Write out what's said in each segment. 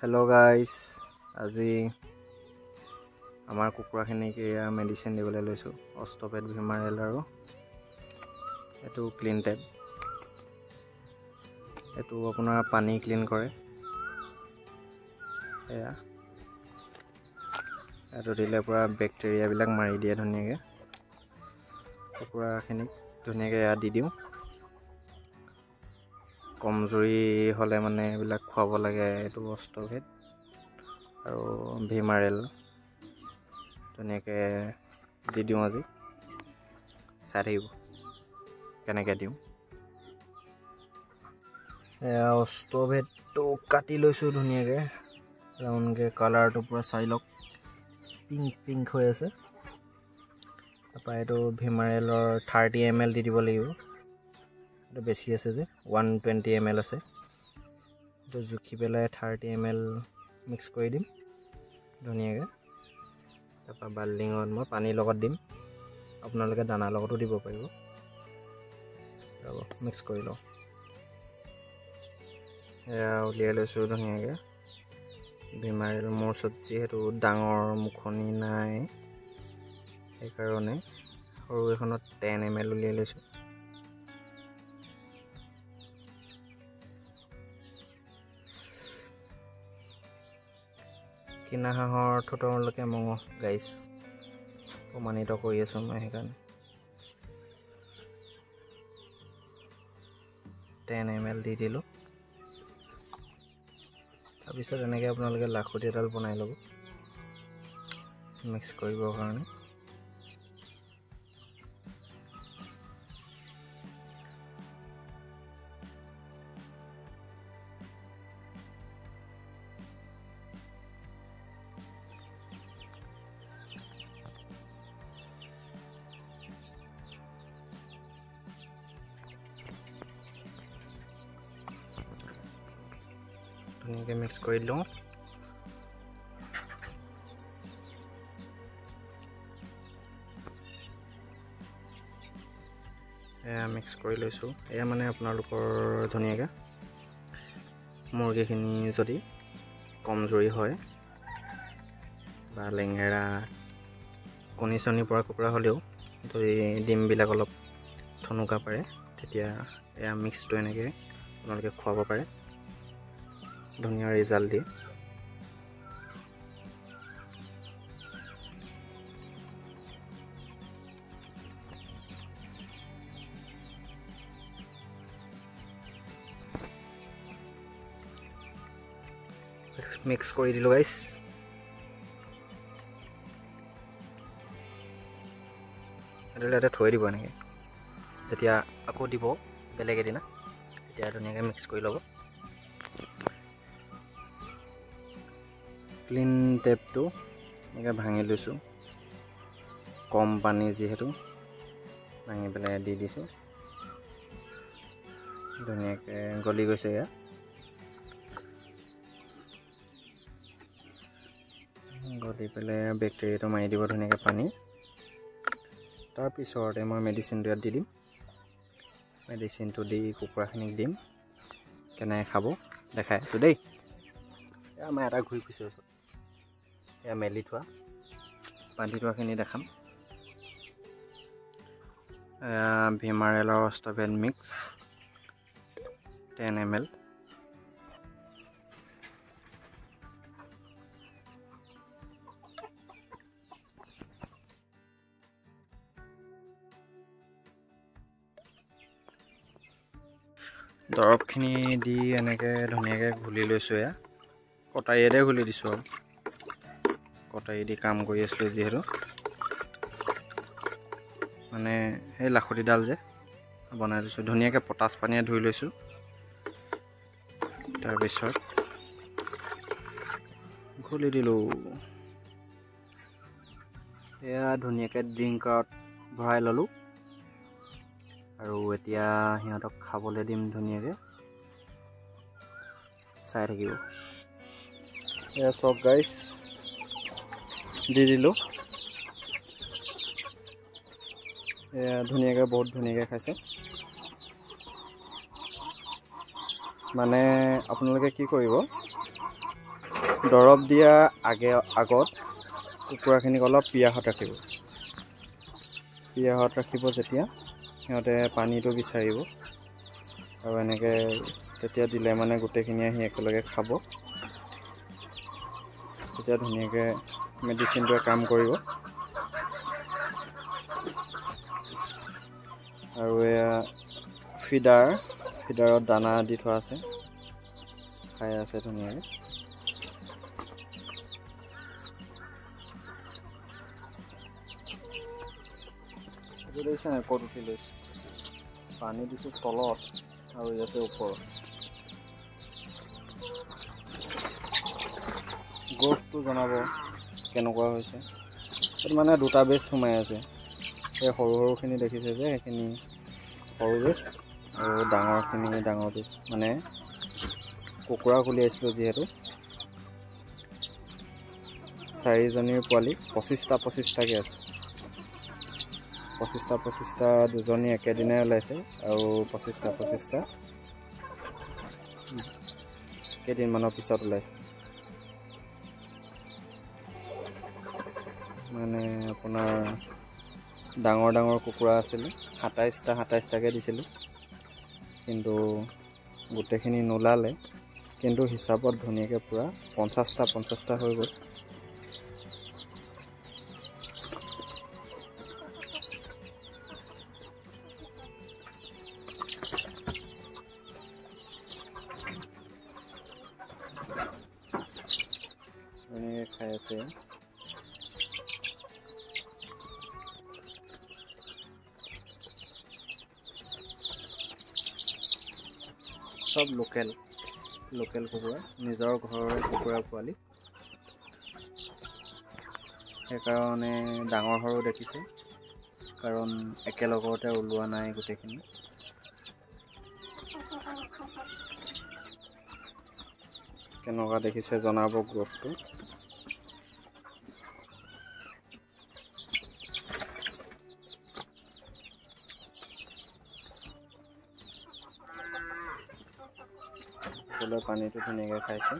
Hello guys আজি আমাৰ কুকুৰাখিনিক এয়া মেডিচিন দিবলৈ লৈছোঁ অষ্টপেড ভিমাৰেল আৰু এটো ক্লিন টেপ এটো আপোনাৰ পানী ক্লিন কৰে এয়া এটো দিলে পুৰা বেক্টেৰিয়া বিলাক মাৰি দিয়ে ধুনীয়াকৈ কুকুৰাখিনিক ধুনীয়াকৈ এয়া দি দিওঁ কমজুৰি হলে মানে এইবিলাক খুৱাব লাগে এটো অষ্টপেড আৰু ভিমাৰেল ধুনীয়াকৈ দি দিওঁ আজি চাই থাকিব কেনেকৈ দিওঁ এয়া অষ্টপেডটো কাটি লৈছোঁ ধুনীয়াকৈ ৰাউণ্ডকৈ কালাৰটো পুৰা চাই লওক পিংক হৈ আছে তাৰপৰা এইটো ভিমাৰেলৰ 30 ml দি দিব লাগিব এটা বেছি আছে যে 120 ml আছে তো জুখি পেলাই 30 ml মিক্স কৰি দিম ধুনীয়াকৈ তাৰপৰা বাল্টিঙত মই পানীৰ লগত দিম আপোনালোকে দানাৰ লগতো দিব পাৰিব ৰ'ব মিক্স কৰি লওঁ এয়া উলিয়াই লৈছোঁ ধুনীয়াকৈ ভিমাৰেল মোৰ ওচৰত যিহেতু ডাঙৰ মুখনি নাই সেইকাৰণে সৰু এখনত 10 ml উলিয়াই লৈছোঁ কিনা হাঁহৰ ঠোঁটলৈকে মঙহ গাইছ প্ৰমাণিত কৰি আছোঁ মই সেইকাৰণে 10 ml দি দিলোঁ তাৰপিছত এনেকৈ আপোনালোকে লাখুটি এডাল বনাই ল'ব মিক্স কৰিবৰ কাৰণে ধুনীয়াকৈ মিক্স কৰি লওঁ এয়া মিক্স কৰি লৈছোঁ এয়া মানে আপোনালোকৰ ধুনীয়াকৈ মুৰ্গীখিনি যদি কমজুৰি হয় বা লেঙেৰা কণী চণী পৰা কুকুৰা হ'লেও যদি ডিমবিলাক অলপ ঠনুকা পাৰে তেতিয়া এয়া মিক্সটো এনেকৈ আপোনালোকে খুৱাব পাৰে ধুনীয়া ৰিজাল্ট দিয়ে মিক্স কৰি দিলোঁ গাইছ এটা থৈ দিব এনেকৈ যেতিয়া আকৌ দিব বেলেগ এদিনা তেতিয়া ধুনীয়াকৈ মিক্স কৰি ল'ব ক্লিন টেপটো এনেকৈ ভাঙি লৈছোঁ কম পানী যিহেতু ভাঙি পেলাই দি দিছোঁ ধুনীয়াকৈ গলি গৈছে এয়া গলি পেলাই বেক্টেৰিয়াটো মাৰি দিব ধুনীয়াকৈ পানী তাৰপিছতে মই মেডিচিনটো ইয়াত দি দিম মেডিচিনটো দি কুকুৰাখিনিক দিম কেনেকৈ খাব দেখাই আছোঁ দেই এয়া মই এটা ঘূৰি ফুৰিছোঁ ওচৰত এয়া মেলি থোৱা বান্ধি থোৱাখিনি দেখাম এয়া ভিমাৰেলৰ অষ্টপেড মিক্স 10 ml দৰৱখিনি দি এনেকৈ ধুনীয়াকৈ ঘুলি লৈছোঁ এয়া কটাৰীয়েৰে ঘুলি দিছোঁ আৰু কটাৰী দি কাম কৰি আছিলোঁ যিহেতু মানে সেই লাখুটিডাল যে বনাই লৈছোঁ ধুনীয়াকৈ পটাছ পানীয়ে ধুই লৈছোঁ তাৰপিছত ঘুলি দিলোঁ এয়া ধুনীয়াকৈ ড্ৰিংকাৰত ভৰাই ল'লোঁ আৰু এতিয়া সিহঁতক খাবলৈ দিম ধুনীয়াকৈ চাই থাকিব এয়া চক গাইছ দি দিলোঁ এয়া ধুনীয়াকৈ বহুত ধুনীয়াকৈ খাইছে মানে আপোনালোকে কি কৰিব দৰৱ দিয়া আগত কুকুৰাখিনিক অলপ পিয়াহত ৰাখিব। পিয়াহত ৰাখিব যেতিয়া সিহঁতে পানীটো বিচাৰিব আৰু এনেকৈ তেতিয়া দিলে মানে গোটেইখিনি আহি একেলগে খাব। তেতিয়া ধুনীয়াকৈ মেডিচিনটোৱে কাম কৰিব। আৰু এয়া ফিডাৰত দানা দি থোৱা আছে, খাই আছে ধুনীয়াকৈ। দেখিছে নাই ক'ত উঠি লৈছে, পানী দিছোঁ তলত আৰু আছে ওপৰত। গ্ৰ'থটো জনাব কেনেকুৱা হৈছে। তাত মানে দুটা বেষ্ট সোমাই আছে। এই সৰু সৰুখিনি দেখিছে যে সেইখিনি সৰু বেষ্ট আৰু ডাঙৰখিনি ডাঙৰ বেষ্ট। মানে কুকুৰা উলিয়াইছিলোঁ যিহেতু 4জনীৰ পোৱালি 25টাকৈ আছে। 25টা দুজনী একেদিনাই ওলাইছে আৰু 25টা কেইদিনমানৰ পিছত ওলাইছে। মানে আপোনাৰ ডাঙৰ কুকুৰা আছিলে 27টাকৈ দিছিলোঁ, কিন্তু গোটেইখিনি নোলালে। কিন্তু হিচাপত ধুনীয়াকৈ পূৰা 50টা হৈ গ'ল। ধুনীয়াকৈ খাই আছে। চব লোকেল কুকুৰা, নিজৰ ঘৰৰে কুকুৰা পোৱালি। সেইকাৰণে ডাঙৰ সৰু দেখিছে, কাৰণ একেলগতে ওলোৱা নাই গোটেইখিনি। কেনেকুৱা দেখিছে জনাব গ্ৰ'থটো। সকলোৱে পানীটো ধুনীয়াকৈ খাইছে,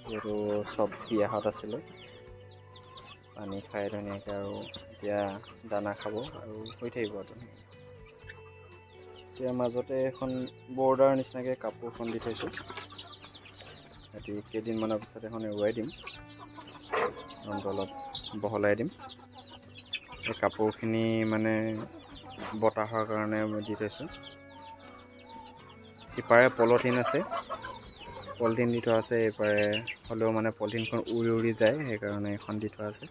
যিহেতু চব পিয়াহত আছিলে। পানী খাই ধুনীয়াকৈ আৰু এতিয়া দানা খাব আৰু হৈ থাকিব আৰু। এতিয়া মাজতে এখন বৰ্ডাৰ নিচিনাকৈ কাপোৰখন দি থৈছোঁ। সিহঁতি কেইদিনমানৰ পিছত এখন এৰুৱাই দিম, অলপ বহলাই দিম। এই কাপোৰখিনি মানে বতাহৰ কাৰণে মই দি থৈছোঁ। ইপাৰে পলিথিন আছে, পলিথিন দি থোৱা আছে। এইপাৰে হ'লেও মানে পলিথিনখন উৰি যায়, সেইকাৰণে এখন দি থোৱা আছে।